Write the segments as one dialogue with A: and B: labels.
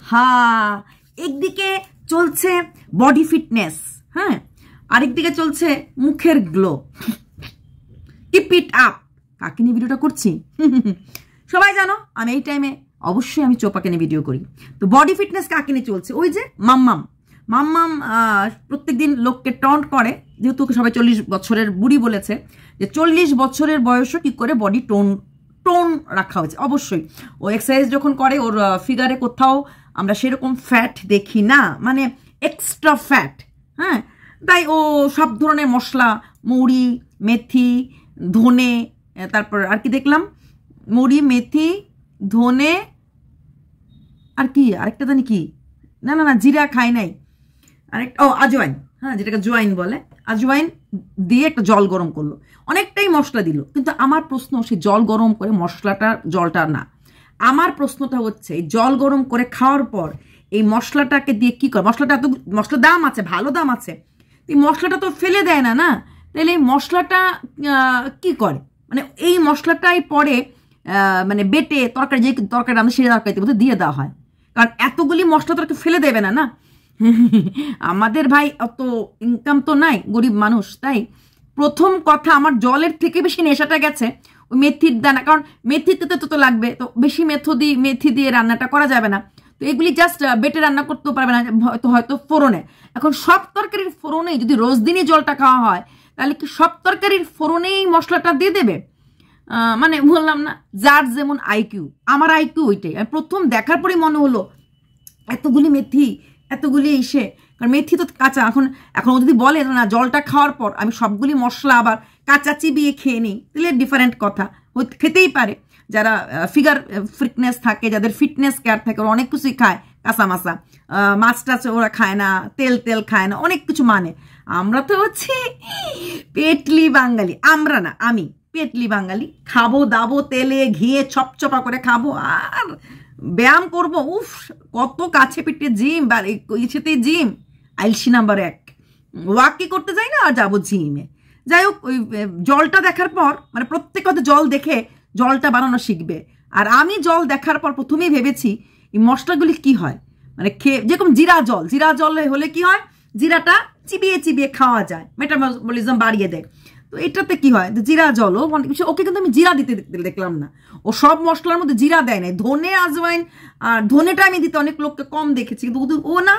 A: আহা, একদিকে চলছে বডি ফিটনেস, হ্যাঁ, আরেকদিকে চলছে মুখের গ্লো। Keep it up. কাকে নিয়ে ভিডিওটা করছি সবাই জানো, আমি এই টাইমে অবশ্যই আমি চোপাকে নিয়ে ভিডিও করি। তো বডি ফিটনেস কাকে নিয়ে চলছে? ওই যে মাম্মাম প্রত্যেকদিন লোককে টন্ট করে, যেহেতু সবাই 40 বছরের বুড়ি বলেছে, যে 40 বছরের বয়সও কি করে বডি টোন রাখা হয়েছে। অবশ্যই ও এক্সারসাইজ যখন করে ওর ফিগারে কোথাও আমরা সেরকম ফ্যাট দেখি না, মানে এক্সট্রা ফ্যাট, হ্যাঁ। তাই ও সব ধরনের মশলা, মুড়ি, মেথি, ধনে, তারপর আর কি দেখলাম, মুড়ি, মেথি, ধনে, আর কি আরেকটা জানি কি, না জিরা খাই নাই, আরেকটা আজওয়াইন, হ্যাঁ, যেটাকে জোয়াইন বলে, আজওয়াইন দিয়ে একটা জল গরম করলো, অনেকটাই মশলা দিল। কিন্তু আমার প্রশ্ন, সে জল গরম করে মশলাটা জলটা না, আমার প্রশ্নটা হচ্ছে এই জল গরম করে খাওয়ার পর এই মশলাটাকে দিয়ে কি করে? মশলাটা এত মশলার দাম আছে, ভালো দাম আছে, এই মশলাটা তো ফেলে দেয় না, না? তাহলে এই মশলাটা কি করে? মানে এই মশলাটাই পরে মানে বেটে তরকারি, যে তরকারি রান্না সেই তরকারিতে মধ্যে দিয়ে দেওয়া হয়, কারণ এতগুলি মশলা তো ফেলে দেবে না, না? আমাদের ভাই অত ইনকাম তো নাই, গরিব মানুষ। তাই প্রথম কথা, আমার জলের থেকে বেশি নেশাটা গেছে ওই মেথির দানা, কারণ মেথিতে তো লাগবে, তো বেশি মেথি দিয়ে রান্নাটা করা যাবে না। তো এগুলি জাস্ট বেটে রান্না করতেও পারবে না, হয়তো ফোড়নে। এখন সব তরকারির ফোড়নেই যদি রোজ দিনই জলটা খাওয়া হয়, তাহলে কি সব তরকারির ফোড়নেই মশলাটা দিয়ে দেবে? মানে বললাম না, যার যেমন আইকিউ, আমার আইকিউ ওইটাই। আমি প্রথম দেখার পরেই মনে হলো এতগুলি মেথি, এতগুলি ইসে, কারণ মেথি তো কাঁচা। এখন যদি বলে না জলটা খাওয়ার পর আমি সবগুলি মশলা আবার কাঁচা চিবিয়ে খেয়ে নিই, তাহলে ডিফারেন্ট কথা, খেতেই পারে। যারা ফিগার ফিটনেস থাকে, যাদের ফিটনেস কেয়ার থাকে, ওরা অনেক কিছুই খায়, কাঁচা মাছা, মাছ টাছ ওরা খায় না, তেল খায় না, অনেক কিছু মানে। আমরা তো হচ্ছে পেটলি বাঙালি, আমরা না, আমি পেটলি বাঙালি, খাবো দাবো তেলে ঘিয়ে চপচপা করে খাবো আর ব্যায়াম করবো। উফ, কত কাছে পিঠে জিম, বা ইচ্ছেতেই জিম, আইলসি নাম্বার 1। ওয়াকি করতে যাই না, আর যাবো জিমে। যাই হোক, ওই জলটা দেখার পর, মানে প্রত্যেক কথা জল দেখে জলটা বানানো শিখবে। আর আমি জল দেখার পর প্রথমেই ভেবেছি এই মশলাগুলি কি হয়, মানে খেয়ে, যেরকম জিরা জল হলে কি হয়, জিরাটা চিবিয়ে খাওয়া যায়, মেটাবলিজম বাড়িয়ে দেয়। তো এটাতে কি হয়, জিরা জলও, ওকে কিন্তু আমি জিরা দিতে দেখলাম না, ও সব মশলার মধ্যে জিরা দেয় নাই। ধনে, আজওয়াইন, আর ধনেটা আমি দিতে অনেক লোককে কম দেখেছি, কিন্তু ও না,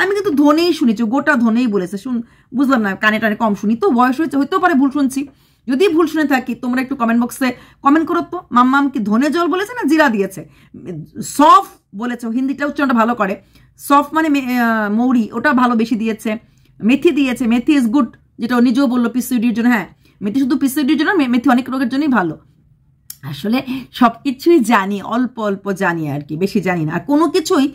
A: আমি কিন্তু ধনেই শুনেছি, গোটা ধনেই বলেছে। বুঝলাম না, কানে টানে কম শুনি তো, বয়স হয়েছে, হইতেও পারে ভুল শুনছি। যদি ভুল শুনে থাকি তোমরা একটু কমেন্ট বক্সে কমেন্ট করো তো, মাম্মাম কি ধনে জল বলেছে না জিরা দিয়েছে? সফ বলেছে, হিন্দিটা উচ্চারণটা ভালো করে, সফ মানে মৌরি, ওটা ভালো বেশি দিয়েছে। মেথি দিয়েছে, মেথি ইজ গুড, যেটা ও নিজেও বললো পিসিওডির জন্য। হ্যাঁ, মেথি শুধু পিসিওডির জন্য, মেথি অনেক রোগের জন্যই ভালো। আসলে সব কিছুই জানি, অল্প অল্প জানি আর কি, বেশি জানি না। আর কোনো কিছুই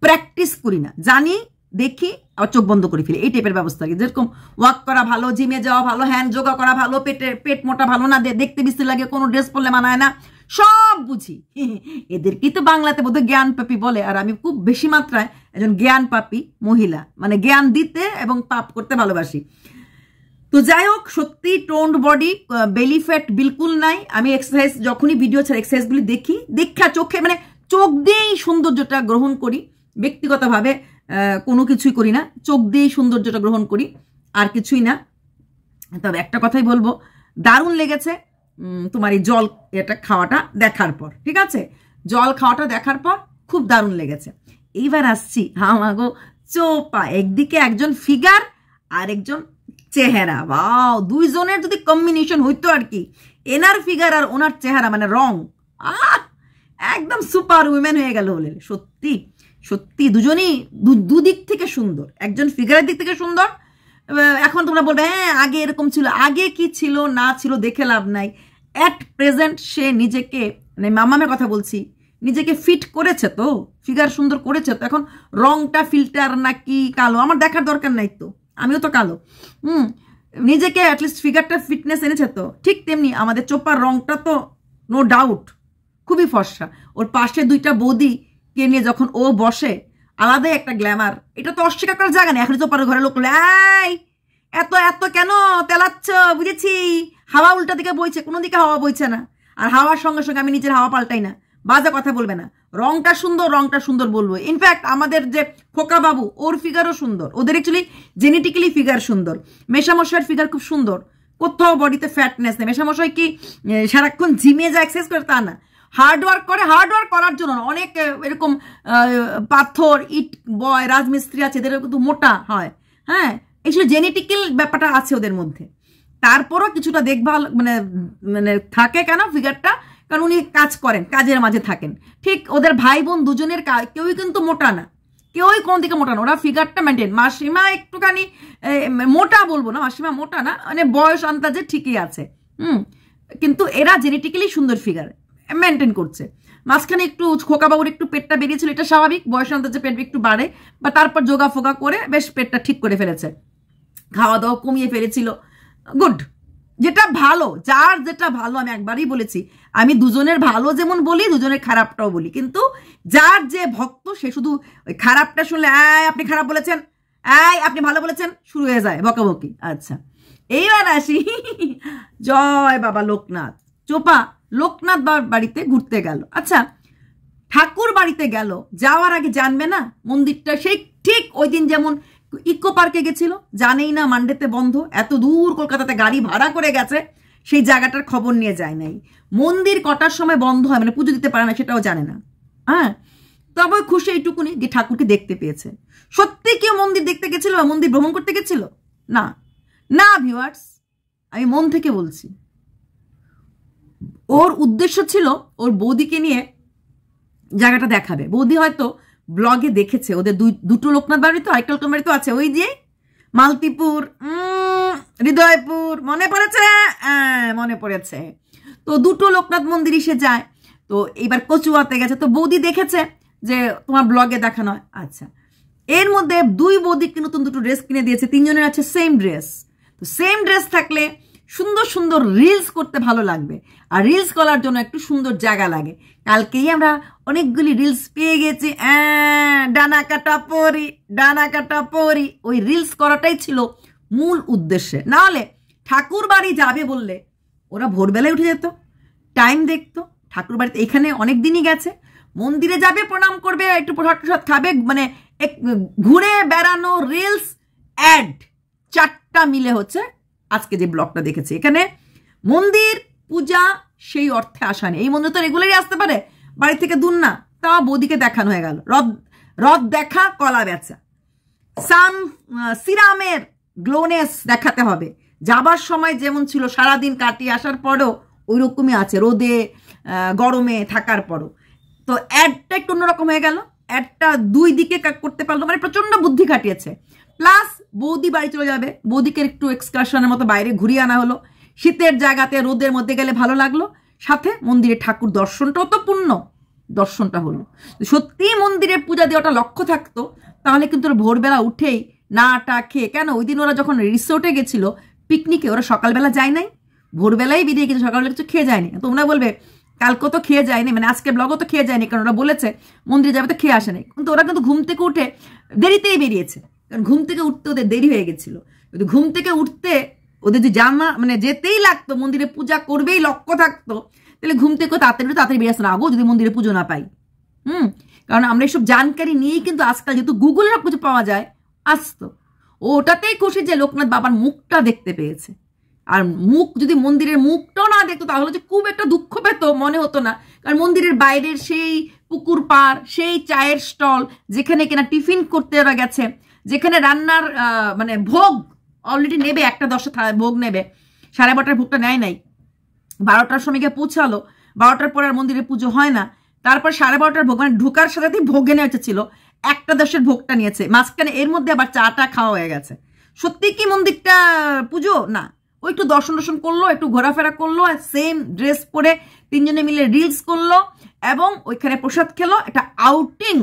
A: প্র্যাকটিস করি না, জানি, দেখি আর চোখ বন্ধ করে ফেলি, এই টাইপের ব্যবস্থা। যেরকম ওয়াক করা ভালো, জিমে যাওয়া ভালো, হ্যান্ড যোগা করা ভালো, পেট মোটা ভালো না, দেখতে বিশ্রী লাগে, কোনো ড্রেস পরলে মানায় না, সব বুঝি। এদেরকেই তো বাংলাতে বোধহয় জ্ঞান পাপি বলে। আর আমি খুব বেশি মাত্রায় একজন জ্ঞান পাপি মহিলা, মানে জ্ঞান দিতে এবং পাপ করতে ভালোবাসি। তো যাই হোক, সত্যি টোন্ড বডি, বেলি ফ্যাট বিলকুল নাই। আমি এক্সারসাইজ যখনই ভিডিও ছাড়া এক্সারসাইজগুলি দেখি, দেখা চোখে, মানে চোখ দিয়েই সৌন্দর্যটা গ্রহণ করি। ব্যক্তিগতভাবে কোনো কিছুই করি না, চোখ দিয়েই সৌন্দর্যটা গ্রহণ করি, আর কিছুই না। তবে একটা কথাই বলবো, দারুণ লেগেছে তোমার এই জল এটা খাওয়াটা দেখার পর। ঠিক আছে, জল খাওয়াটা দেখার পর খুব দারুণ লেগেছে। এইবার আসছি আমাগো চোপা, একদিকে একজন ফিগার আর একজন চেহারা। বাও, দুইজনের যদি কম্বিনেশন হইতো আর কি, এনার ফিগার আর ওনার চেহারা, মানে রং, একদম সুপার উইমেন হয়ে গেল হলে। সত্যি সত্যি দুজনই দুদিক থেকে সুন্দর, একজন ফিগারের দিক থেকে সুন্দর। এখন তোমরা বলবে হ্যাঁ আগে এরকম ছিল, আগে কি ছিল না ছিল দেখে লাভ নাই। অ্যাট প্রেজেন্ট সে নিজেকে, মানে মামামের কথা বলছি, নিজেকে ফিট করেছে, তো ফিগার সুন্দর করেছে। তো এখন রংটা ফিল্টার নাকি কালো আমার দেখার দরকার নাই, তো আমিও তো কালো। নিজেকে অ্যাটলিস্ট ফিগারটা ফিটনেস এনেছে। তো ঠিক তেমনি আমাদের চোপার রংটা তো নো ডাউট খুবই ফর্সা। ওর পাশে দুইটা বৌদি কে নিয়ে যখন ও বসে, আলাদাই একটা গ্ল্যামার। এটা তো অস্বীকার করার জায়গা নেই। এখন চোপার ঘরে লোক এত এত কেন তেলাচ্ছ, বুঝেছি হাওয়া উল্টা দিকে বইছে, কোনো দিকে হাওয়া বইছে না। আর হাওয়ার সঙ্গে সঙ্গে আমি নিজের হাওয়া পাল্টাই না, বাজে কথা বলবে না, রংটা সুন্দর বলবো। ইনফ্যাক্ট আমাদের যে খোকা বাবু, ওর ফিগারও সুন্দর, ওদের অ্যাকচুয়ালি জেনেটিক্যালি ফিগার সুন্দর। মেশামশাইয়ের ফিগার খুব সুন্দর, কোথাও বডিতে ফ্যাটনেস নেই। মেশামশাই কি সারাক্ষণ জিমে যা এক্সারসাইজ করে তা না, হার্ড ওয়ার্ক করে, হার্ড ওয়ার্ক করার জন্য অনেক এরকম পাথর ইট বয় রাজমিস্ত্রি আছে, এদের কিন্তু মোটা হয়। হ্যাঁ, এসব জেনেটিক্যাল ব্যাপারটা আছে ওদের মধ্যে। তারপরও কিছুটা দেখভাল মানে মানে থাকে কেন ফিগারটা, কারণ উনি কাজ করেন, কাজের মাঝে থাকেন। ঠিক ওদের ভাই বোন দুজনের কেউই কিন্তু মোটা না, কেউই কোন দিকে মোটা না, ওরা ফিগারটা মেনটেন। মাসিমা একটুখানি মোটা বলবো না, মাসিমা মোটা না, মানে বয়স আন্দাজে ঠিকই আছে। কিন্তু এরা জেনেটিক্যালি সুন্দর ফিগার মেনটেন করছে। মাঝখানে একটু খোকাবাবুর একটু পেটটা বেরিয়েছিল, এটা স্বাভাবিক, বয়স আন্দাজে পেট একটু বাড়ে, বা তারপর যোগা ফোগা করে বেশ পেটটা ঠিক করে ফেলেছে, খাওয়া দাওয়া কমিয়ে ফেলেছিল, গুড। যেটা ভালো, যার যেটা ভালো, আমি একবারই বলেছি, আমি দুজনের ভালো যেমন বলি, দুজনের খারাপটাও বলি, কিন্তু যার যে ভক্ত সে শুধু ওই খারাপটা শুনলে আপনি খারাপ বলেছেন, আপনি ভালো বলেছেন, শুরু হয়ে যায় বকাবকি। আচ্ছা, এইবার আসি জয় বাবা লোকনাথ। চোপা লোকনাথ বাড়িতে ঘুরতে গেল। আচ্ছা, ঠাকুর বাড়িতে গেল, যাওয়ার আগে জানবে না মন্দিরটা সেই ঠিক ওই দিন যেমন ইকো পার্কে গেছিল, জানেই না মানডেতে বন্ধ, এত দূর কলকাতাতে গাড়ি ভাড়া করে গেছে, সেই জায়গাটার খবর নিয়ে যায় নাই। মন্দির কটার সময় বন্ধ হয়, মানে পুজো দিতে পারে না সেটাও জানে না। হ্যাঁ, তবে খুশি এইটুকুনি যে ঠাকুরকে দেখতে পেয়েছে। সত্যি কেউ মন্দির দেখতে গেছিল বা মন্দির ভ্রমণ করতে গেছিল? না না ভিউয়ার্স, আমি মন থেকে বলছি, ওর উদ্দেশ্য ছিল ওর বৌদিকে নিয়ে জায়গাটা দেখাবে। বৌদি হয়তো ব্লগে দেখেছে, ওদের দুটো লোকনাথ বাড়ি তো, আরেকটা লোকনাথ বাড়ি তো আছে, ওই যে মালতীপুর, হৃদয়পুর, মনে পড়েছে? মনে পড়েছে। তো দুটো লোকনাথ মন্দির সে যায়, তো এইবার কচুয়াতে গেছে, তো বৌদি দেখেছে যে তোমার ব্লগে দেখানো হয়। আচ্ছা, এর মধ্যে দুই বৌদিকে নতুন দুটো ড্রেস কিনে দিয়েছে, তিনজনের আছে সেম ড্রেস। তো সেম ড্রেস থাকলে সুন্দর সুন্দর রিলস করতে ভালো লাগবে, আর রিলস করার জন্য একটু সুন্দর জায়গা লাগে। কালকেই আমরা অনেকগুলি রিলস পেয়ে গেছি, ডানা কাটা পরি, ওই রিলস করাটাই ছিল মূল উদ্দেশ্যে। নাহলে ঠাকুর বাড়ি যাবে বললে ওরা ভোরবেলায় উঠে যেত, টাইম দেখতো, ঠাকুর বাড়িতে এখানে অনেক দিনই গেছে, মন্দিরে যাবে, প্রণাম করবে, একটু প্রসাদ খাবে, মানে ঘুরে বেড়ানো, রিলস, অ্যাড, চারটা মিলে হচ্ছে আজকে যে ব্লগটা দেখেছি। এখানে মন্দির পূজা সেই অর্থে আসা নেই, এই মন্দির তো রেগুলারই আসতে পারে, বাড়ি থেকে দূর না, তা বৌদিকে দেখানো হয়ে গেল, রথ দেখা, কলা বেচা, সিরামের গ্লোনেস দেখাতে হবে। যাবার সময় যেমন ছিল, সারাদিন কাটিয়ে আসার পরও ওই রকমই আছে, রোদে গরমে থাকার পরও। তো অ্যাডটা একটু অন্যরকম হয়ে গেল, অ্যাডটা দুই দিকে করতে পারলো, মানে প্রচন্ড বুদ্ধি খাটিয়েছে। প্লাস বৌদি বাড়ি চলে যাবে, বৌদিকে একটু এক্সকারশনের মতো বাইরে ঘুরিয়ে আনা হলো, শীতের জায়গাতে রোদের মধ্যে গেলে ভালো লাগলো, সাথে মন্দিরে ঠাকুর দর্শনটাও তো পূর্ণ দর্শনটা হলো। সত্যি মন্দিরে পূজা দেওয়াটা লক্ষ্য থাকতো, তাহলে কিন্তু ভোরবেলা উঠেই নাটা খেয়ে, কেন ওই দিন ওরা যখন রিসোর্টে গেছিল পিকনিকে, ওরা সকালবেলা যায় নাই, ভোরবেলায় বেরিয়ে গেছে, সকালবেলা কিছু খেয়ে যায়নি। তোমরা বলবে কালকেও তো খেয়ে যায়নি, মানে আজকে ব্লগও তো খেয়ে যায়নি, কারণ ওরা বলেছে মন্দিরে যাবে তো খেয়ে আসেনি, কিন্তু ওরা কিন্তু ঘুম থেকে উঠে দেরিতেই বেরিয়েছে, কারণ ঘুম থেকে উঠতে ওদের দেরি হয়ে গেছিল। যদি ঘুম থেকে উঠতে ওদের যে জামা মানে যেতেই লাগতো, মন্দিরে পূজা করবেই লক্ষ্য থাকতো, তাহলে ঘুম থেকে তাড়াতাড়ি বেরিয়ে আসতো না, আগো যদি মন্দিরে পুজো না পাই। কারণ আমরা এইসব জানকারি নিয়েই কিন্তু আজকাল যেহেতু গুগলে সব কিছু পাওয়া যায়, আসতো। ওটাতেই খুশি যে লোকনাথ বাবার মুখটা দেখতে পেয়েছে। আর মুখ যদি মন্দিরের মুখটাও না দেখতো তাহলে যে খুব একটা দুঃখ পেত মনে হতো না, কারণ মন্দিরের বাইরের সেই পুকুর পাড়, সেই চায়ের স্টল, যেখানে কিনা টিফিন করতে ওরা গেছে, যেখানে রান্নার মানে ভোগ অলরেডি নেবে, 1:10 ভোগ নেবে, 12:30 ভোগটা নেয় নাই, 12টার সময় গিয়ে পৌঁছালো, 12টার পরে আর মন্দিরে পুজো হয় না, তারপর 12:30 ভোগ, মানে ঢোকার সাথেই ভোগ এনে ছিল, 1:10 ভোগটা নিয়েছে, মাঝখানে এর মধ্যে আবার চাটা খাওয়া হয়ে গেছে। সত্যি কি মন্দিরটা পুজো না, ও একটু দর্শন করলো, একটু ঘোরাফেরা করলো, সেম ড্রেস পরে তিনজনে মিলে রিলস করলো, এবং ওইখানে প্রসাদ খেলো, একটা আউটিং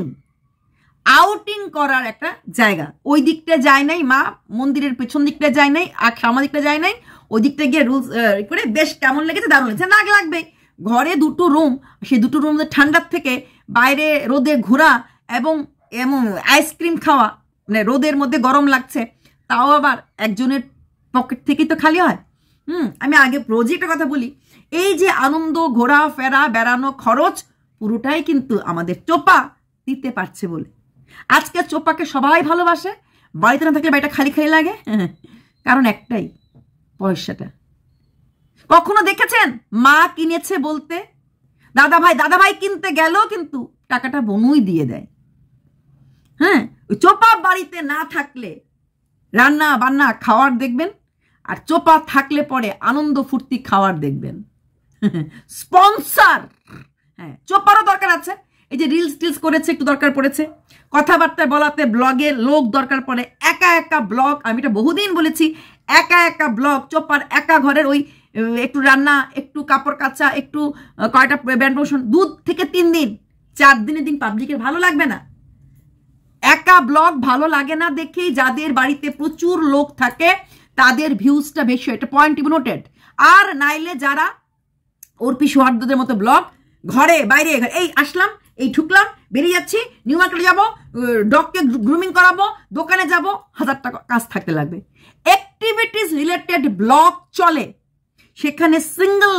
A: করার একটা জায়গা। ওই দিকটা যায় নাই মা, মন্দিরের পেছন দিকটা যায় নাই, আর সামনের দিকটা যায় নাই, ওই দিকটা গিয়ে রুলস করে বেশ কেমন লেগেছে, দারুণ লেগেছে। নাক লাগবে, ঘরে দুটো রুম, সেই দুটো রুম ঠান্ডার থেকে বাইরে রোদে ঘোরা এবং এমন আইসক্রিম খাওয়া, মানে রোদের মধ্যে গরম লাগছে, তাও আবার একজনের পকেট থেকেই তো খালি হয়। আমি আগে রোজই একটা কথা বলি, এই যে আনন্দ, ঘোরা ফেরা, বেড়ানো, খরচ পুরোটাই কিন্তু আমাদের চোপা দিতে পারছে বলে। আজকে চোপাকে সবাই ভালোবাসে, বাড়িতে না থাকলে বাড়িটা খালি খালি লাগে, কারণ একটাই, পয়সাটা। কখনো দেখেছেন মা কিনেছে বলতে? দাদা ভাই কিনতে গেল কিন্তু টাকাটা বোনই দিয়ে দেয়। হ্যাঁ, ওই চোপা বাড়িতে না থাকলে রান্না বান্না খাওয়ার দেখবেন, আর চোপা থাকলে পরে আনন্দ ফুর্তি খাওয়ার দেখবেন। স্পন্সর, হ্যাঁ চোপারও দরকার আছে। এই যে রিলস টিলস করেছে, একটু দরকার পড়েছে, কথাবার্তা বলাতে ব্লগে লোক দরকার পড়ে। একা একা ব্লগ, আমি এটা বহুদিন বলেছি, একা একা ব্লগ, চোপার একা ঘরের ওই একটু রান্না, একটু কাপড় কাচা, একটু কয়টা ব্যান্ড প্রমোশন, 2 থেকে 3 দিন, 4 দিনের দিন পাবলিকের ভালো লাগবে না। একা ব্লগ ভালো লাগে না দেখেই যাদের বাড়িতে প্রচুর লোক থাকে তাদের ভিউজটা বেশি, এটা পয়েন্ট নোটেড। আর নাইলে যারা অর্পি সৌহার্দ্যদের মতো ব্লগ, ঘরে বাইরে, এই আসলাম, এই ঢুকলাম, বেরিয়ে যাচ্ছি, নিউ মার্কেটে যাবো, ডগকে গ্রুমিং করাবো, দোকানে যাব, 1000 টাকা কাজ থাকতে লাগবে। অ্যাক্টিভিটিস রিলেটেড ব্লগ চলে, সেখানে সিঙ্গল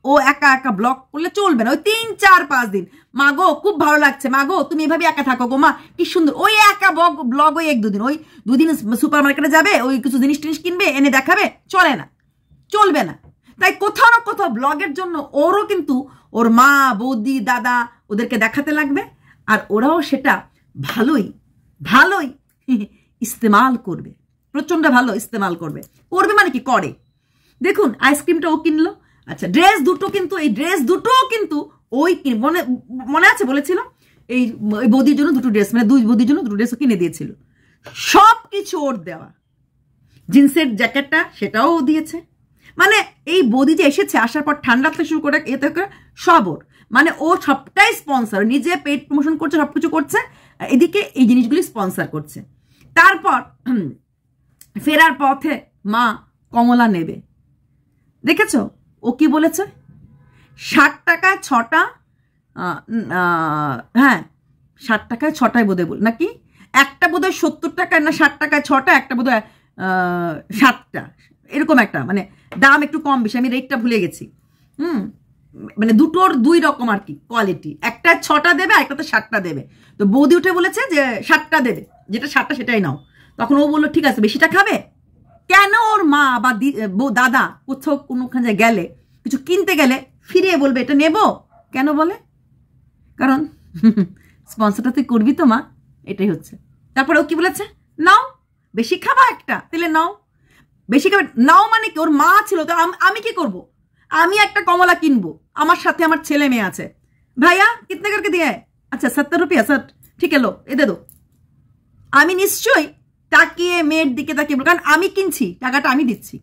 A: ও একা একা ব্লগ করলে চলবে না। ওই 3, 4, 5 দিন, মা গো খুব ভালো লাগছে, মা গো তুমি এভাবে একা থাকো গো মা, কি সুন্দর, ওই একা ব্লগ ওই 1-2 দিন, ওই 2 দিন সুপার মার্কেটে যাবে, ওই কিছু জিনিস টিনিস কিনবে, এনে দেখাবে, চলে না, চলবে না। তাই কোথাও না কোথাও ব্লগের জন্য ওরও কিন্তু ওর মা, বৌদি, দাদা ওদেরকে দেখাতে লাগবে, আর ওরাও সেটা ভালোই ইস্তেমাল করবে, প্রচন্ড ভালো ইস্তেমাল করবে। মানে কি করে দেখুন, আইসক্রিমটা ও কিনলো, আচ্ছা ড্রেস দুটো কিন্তু, এই ড্রেস দুটো কিন্তু ওই মনে আছে বলেছিল, এই বৌদির জন্য 2 ড্রেস, মানে 2 বৌদির জন্য 2 ড্রেসও কিনে দিয়েছিল, সব কিছু ওর দেওয়া। জিন্সের জ্যাকেটটা সেটাও ও দিয়েছে। মানে এই বৌদি যে এসেছে, আসার পর ঠান্ডা থেকে শুরু করে এতে করে সব ওর, মানে ও সবটাই স্পন্সর, নিজে পেড প্রমোশন করছে, সবকিছু করছে, এদিকে এই জিনিসগুলি স্পন্সর করছে। তারপর ফেরার পথে মা কমলা নেবে, দেখেছো ও কি বলেছে, 60 টাকায় 6টা, হ্যাঁ 60 টাকায় 6টাই বোধহয় বল নাকি, একটা বোধহয় 70 টাকায় না 60 টাকায় 6টা, একটা বোধহয় 7টা, এরকম একটা, মানে দাম একটু কম বেশি, আমি রেটটা ভুলে গেছি। মানে দুটোর 2 রকম আর কি কোয়ালিটি, একটা 6টা দেবে, একটাতে 7টা দেবে। তো বৌদি উঠে বলেছে যে 7টা দেবে, যেটা 7টা সেটাই নাও। তখন ও বললো ঠিক আছে, বেশিটা খাবে কেন? ওর মা বা দাদা কোথাও কোনোখানে গেলে, কিছু কিনতে গেলে ফিরিয়ে বলবে এটা নেব কেন বলে, কারণ স্পন্সরটা তুই করবি তো মা, এটাই হচ্ছে। তারপরে ও কি বলেছে, নাও বেশি খাবা একটা, তাহলে নাও বেশি খাবে, নাও মানে কি, ওর মা ছিল তো, আমি কি করব, আমি একটা কমলা কিনবো, আমার সাথে আমার ছেলে মেয়ে আছে, ভাইয়া কিতনে করকে দিয়ে, আচ্ছা 70 রুপিয়া, স্যার ঠিক এলো, এ দে দো। আমি নিশ্চয়ই তাকিয়ে মেয়ের দিকে তাকিয়ে, কারণ আমি কিনছি, টাকাটা আমি দিচ্ছি।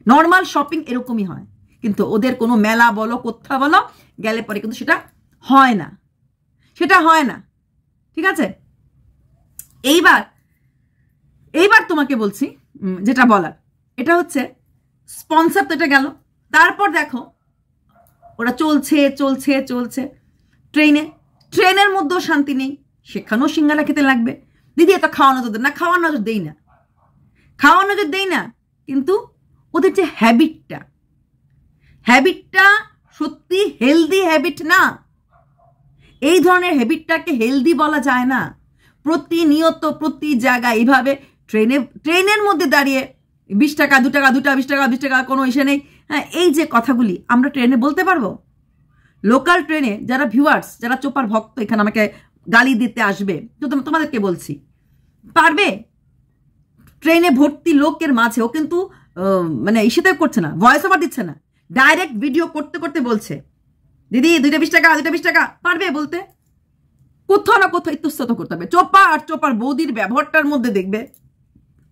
A: নর্মাল শপিং এরকমই হয়, কিন্তু ওদের কোনো মেলা বলো, কোথাও বলো গেলে পরে কিন্তু সেটা হয় না, ঠিক আছে। এইবার তোমাকে বলছি যেটা বলার, এটা হচ্ছে স্পন্সর তো এটা গেল। তারপর দেখো ওরা চলছে ট্রেনের মধ্যেও শান্তি নেই, সেখানেও সিঙ্গারা খেতে লাগবে। দিদি এত খাওয়ানো নজর না, খাওয়ার নজর দেই না, কিন্তু ওদের যে হ্যাবিটটা সত্যি হেলদি হ্যাবিট না। এই ধরনের হ্যাবিটটাকে হেলদি বলা যায় না। প্রতিনিয়ত প্রতি জায়গায় এইভাবে ট্রেনের মধ্যে দাঁড়িয়ে 20 টাকা 2 টাকা 2টা 20 টাকা 20 টাকা কোনো ইসে নেই। হ্যাঁ, এই যে কথাগুলি আমরা ট্রেনে বলতে পারবো? লোকাল ট্রেনে যারা ভিউয়ার্স, যারা চোপার ভক্ত এখানে আমাকে গালি দিতে আসবে, তো তোমাদেরকে বলছি, পারবে? ট্রেনে ভর্তি লোকের মাঝে ও কিন্তু মানে ইসেতে করছে না, ভয়েস ওভার দিচ্ছে না, ডাইরেক্ট ভিডিও করতে বলছে, দিদি 2টা 20 টাকা 2টা 20 টাকা, পারবে বলতে? কোথাও না কোথাও ইতস্তত করতে হবে। চোপা আর চোপার বৌদির ব্যবহারটার মধ্যে দেখবে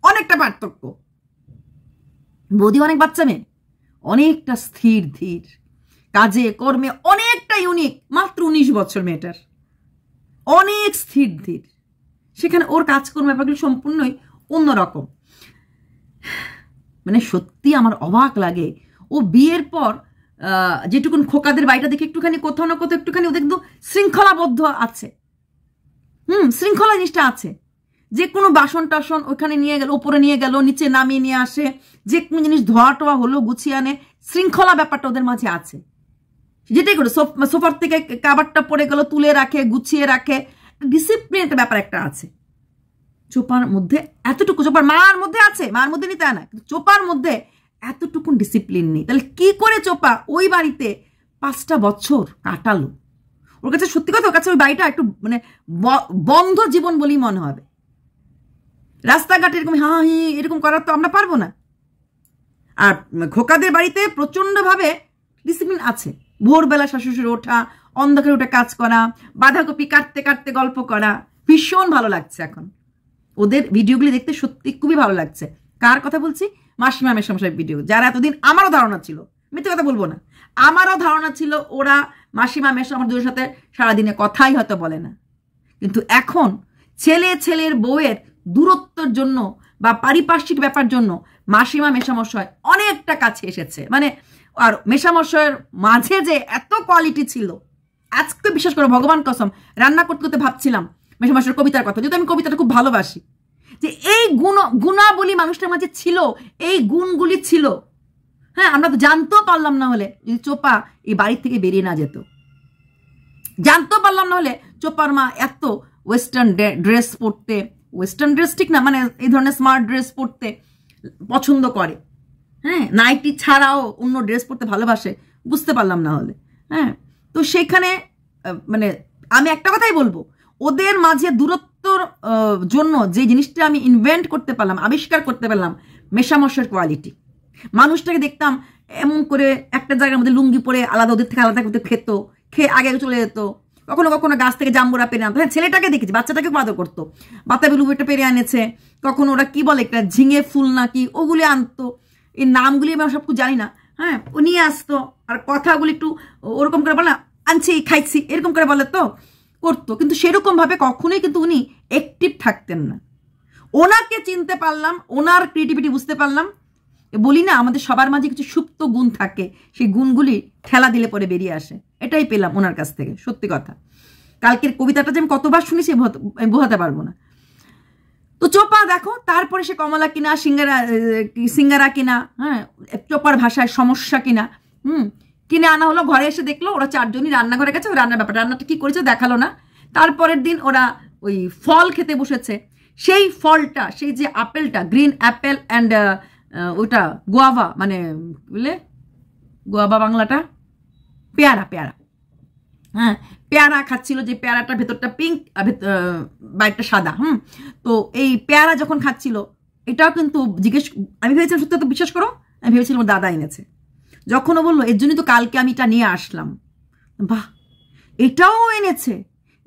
A: অনেকটা পার্থক্য। বৌদি অনেক বাচ্চা মেয়ে, অনেকটা স্থির ধীর, কাজে কর্মে অনেকটা ইউনিক, মাত্র 19 বছর মেয়েটার, অনেক স্থির ধীর। সেখানে ওর কাজকর্ম ব্যাপারগুলো সম্পূর্ণই অন্যরকম। মানে সত্যি আমার অবাক লাগে, ও বিয়ের পর যেটুকুন খোকাদের বাড়িটা দেখে একটুখানি কোথাও না কোথাও একটুখানি ওদের কিন্তু শৃঙ্খলাবদ্ধ আছে। শৃঙ্খলা জিনিসটা আছে, যে কোনো বাসন টাসন ওখানে নিয়ে গেল, ওপরে নিয়ে গেল, নিচে নামিয়ে নিয়ে আসে, যে কোনো জিনিস ধোয়া টোয়া হলো গুছিয়ে আনে, শৃঙ্খলা ব্যাপারটা ওদের মাঝে আছে। যেটাই করে সোফার থেকে কাবারটা পড়ে গেল তুলে রাখে, গুছিয়ে রাখে, ডিসিপ্লিন একটা ব্যাপার একটা আছে চোপার মধ্যে। এতটুকু চোপার মার মধ্যে আছে, মার মধ্যে নিতে না, কিন্তু চোপার মধ্যে এতটুকু ডিসিপ্লিন নেই। তাহলে কি করে চোপা ওই বাড়িতে 5টা বছর কাটালো? ওর কাছে সত্যি কথা, ওর কাছে ওই বাড়িটা একটু মানে বন্ধ জীবন বলেই মনে হবে। রাস্তাঘাটে এরকম হা হি এরকম করার তো আমরা পারবো না। আর খোকাদের বাড়িতে প্রচণ্ডভাবে ডিসিপ্লিন আছে। ভোরবেলা শাশুড়ির ওঠা, অন্ধকারে উঠে কাজ করা, বাঁধাকপি কাটতে কাটতে গল্প করা, ভীষণ ভালো লাগছে এখন ওদের ভিডিওগুলি দেখতে, সত্যি খুবই ভালো লাগছে। কার কথা বলছি? মাসিমা মেশামশাই ভিডিও, যারা এতদিন আমারও ধারণা ছিল, মিথ্যে কথা বলবো না, আমারও ধারণা ছিল ওরা মাসিমা মেশা আমার দুজনের সাথে সারাদিনে কথাই হয়তো বলে না, কিন্তু এখন ছেলের বউয়ের দূরত্বের জন্য বা পারিপার্শ্বিক ব্যাপার জন্য মাসিমা মেশামশাই অনেকটা কাছে এসেছে। মানে আর মেশামশাইয়ের মাঝে যে এত কোয়ালিটি ছিল, আজকে বিশেষ করে ভগবান কসম রান্না করতে করতে ভাবছিলাম মেশামশাইয়ের কবিতার কথা, যেহেতু আমি কবিতাটা খুব ভালোবাসি, যে এই গুণাবলী মানুষটার মাঝে ছিল, এই গুণগুলি ছিল। হ্যাঁ, আমরা তো জানতেও পারলাম না হলে যদি চোপা এই বাড়ি থেকে বেরিয়ে না যেত, জানতেও পারলাম না হলে চোপার মা এত ওয়েস্টার্ন ড্রেস পরতে, ওয়েস্টার্ন ড্রেস ঠিক না, মানে এই ধরনের স্মার্ট ড্রেস পরতে পছন্দ করে, হ্যাঁ, নাইটি ছাড়াও অন্য ড্রেস পরতে ভালোবাসে, বুঝতে পারলাম না হলে। হ্যাঁ, তো সেখানে মানে আমি একটা কথাই বলবো, ওদের মাঝে দূরত্বর জন্য যে জিনিসটা আমি ইনভেন্ট করতে পারলাম, আবিষ্কার করতে পারলাম, মেশামশাইয়ের কোয়ালিটি। মানুষটাকে দেখতাম এমন করে একটা জায়গার মধ্যে লুঙ্গি পরে আলাদা, ওদের থেকে আলাদা করতে খেত, খেয়ে আগে চলে যেত, কখনো কখনো গাছ থেকে জাম্বুরা পেরে আনতো। হ্যাঁ, ছেলেটাকে দেখেছি, বাচ্চাটাকে আদর করতো, বাতাবি লুবিটা পেরে আনেছে, কখনো ওরা কি বলে একটা ঝিঙে ফুল নাকি ওগুলি আনতো, এই নামগুলি আমি সব কিছু জানি না। হ্যাঁ, ও নিয়ে আসতো, আর কথাগুলি একটু ওরকম করে বলে, আনছি খাইছি এরকম করে বলে তো করতো, কিন্তু সেরকম ভাবে কখনোই কিন্তু উনি অ্যাক্টিভ থাকতেন না। ওনাকে চিনতে পারলাম, ওনার ক্রিয়েটিভিটি বুঝতে পারলাম। বলি না, আমাদের সবার মাঝে কিছু সুপ্ত গুণ থাকে, সেই গুণগুলি ঠেলা দিলে পরে বেরিয়ে আসে, এটাই পেলাম ওনার কাছ থেকে, সত্যি কথা। কালকের কবিতাটা যে আমি কতবার শুনেছি আমি বোঝাতে পারবো না। তো চোপা দেখো, তারপরে সে কমলা কিনা, সিঙ্গারা কিনা, হ্যাঁ, চোপার ভাষায় সমস্যা কিনা, কিনে আনা হলো। ঘরে এসে দেখলো ওরা 4জনই রান্নাঘরে গেছে, ওই রান্নার ব্যাপারটা, রান্নাটা কি করেছে দেখালো না। তারপরের দিন ওরা ওই ফল খেতে বসেছে, সেই ফলটা, সেই যে আপেলটা, গ্রিন অ্যাপেল অ্যান্ড ওটা গোয়াভা, মানে বুঝলে গোয়াভা বাংলাটা পেয়ারা, পেয়ারা, হ্যাঁ, পেয়ারা খাচ্ছিল, যে পেয়ারাটার ভেতরটা পিঙ্ক, বাইরটা সাদা। তো এই পেয়ারা যখন খাচ্ছিল, এটাও কিন্তু আমি ভেবেছিলাম, সত্যি তো বিশ্বাস করো, আমি ভেবেছিলাম ওর দাদা এনেছে। যখন ও বললো এর জন্যই তো কালকে আমি এটা নিয়ে আসলাম, বাহ, এটাও এনেছে,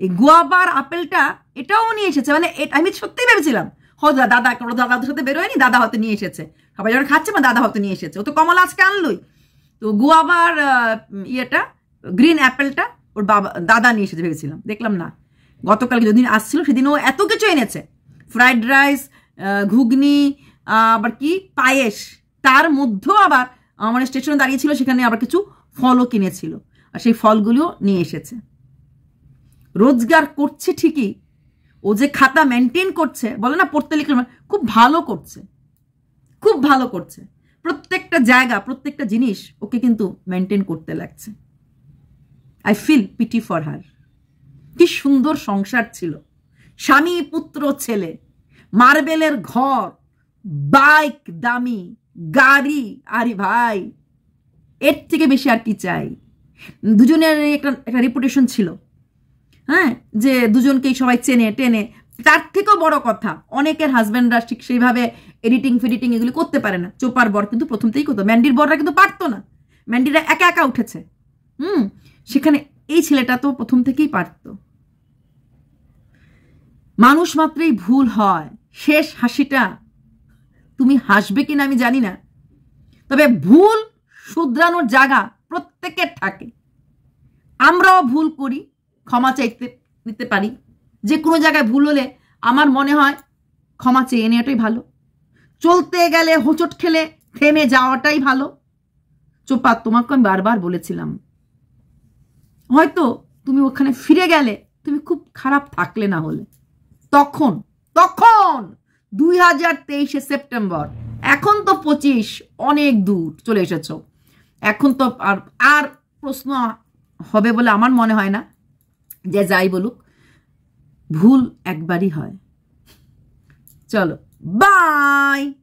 A: এই গোয়াবার আপেলটা এটাও নিয়ে এসেছে, মানে আমি সত্যিই ভেবেছিলাম হয়তো দাদাদের সাথে বেরোয়নি, দাদা হয়তো নিয়ে এসেছে, সবাই যখন খাচ্ছে মানে দাদা হয়তো নিয়ে এসেছে, ও তো কমলা আজকে আনলোই, তো গোয়াবার ইয়েটা, গ্রিন অ্যাপেলটা ওর দাদা নিয়ে এসেছে ভেবেছিলাম, দেখলাম না, গতকাল যেদিন আসছিল সেদিন ও এত কিছু এনেছে, ফ্রাইড রাইস, ঘুগনি, আবার কি পায়েস, তার মধ্যেও আবার আমার স্টেশনে দাঁড়িয়েছিল, সেখানে আবার কিছু ফলও কিনেছিল, আর সেই ফলগুলিও নিয়ে এসেছে। রোজগার করছে ঠিকই, ও যে খাতা মেনটেন করছে, বলে না পড়তে লিখলে, খুব ভালো করছে, খুব ভালো করছে, প্রত্যেকটা জায়গা, প্রত্যেকটা জিনিস ওকে কিন্তু মেনটেন করতে লাগছে। I feel pity for her. কি সুন্দর সংসার ছিল, স্বামী পুত্র ছেলে, মার্বেলের ঘর, বাইক, দামি গাড়ি, আরে ভাই এর থেকে বেশি আর কি চাই? দুজনের একটা রেপুটেশন ছিল, হ্যাঁ, যে দুজনকেই সবাই চেনে টেনে। তার থেকেও বড় কথা, অনেকের হাজব্যান্ডরা ঠিক সেইভাবে এডিটিং ফেডিটিং এগুলি করতে পারে না, চোপার বর কিন্তু প্রথম থেকেই করতো, ম্যান্ডির বররা কিন্তু পারতো না, ম্যান্ডিরা একা একা উঠেছে, সেখানে এই ছেলেটা তো প্রথম থেকেই পারত। মানুষ মাত্রই ভুল হয়, শেষ হাসিটা তুমি হাসবে কিনা আমি জানি না, তবে ভুল শুধরানোর জায়গা প্রত্যেকের থাকে। আমরাও ভুল করি, ক্ষমা চাইতে নিতে পারি, যে কোনো জায়গায় ভুল হলে আমার মনে হয় ক্ষমা চেয়ে নেওয়াটাই ভালো, চলতে গেলে হোঁচট খেলে থেমে যাওয়াটাই ভালো। চোপা, তোমাকে আমি বারবার বলেছিলাম, হয়তো তুমি ওখানে ফিরে গেলে তুমি খুব খারাপ থাকলে, না হলে তখন 2023 সেপ্টেম্বর, এখন তো 25, অনেক দূর চলে এসেছ, এখন তো আর প্রশ্ন হবে বলে আমার মনে হয় না। যে যাই বলুক, ভুল একবারই হয়। চলো, বাই।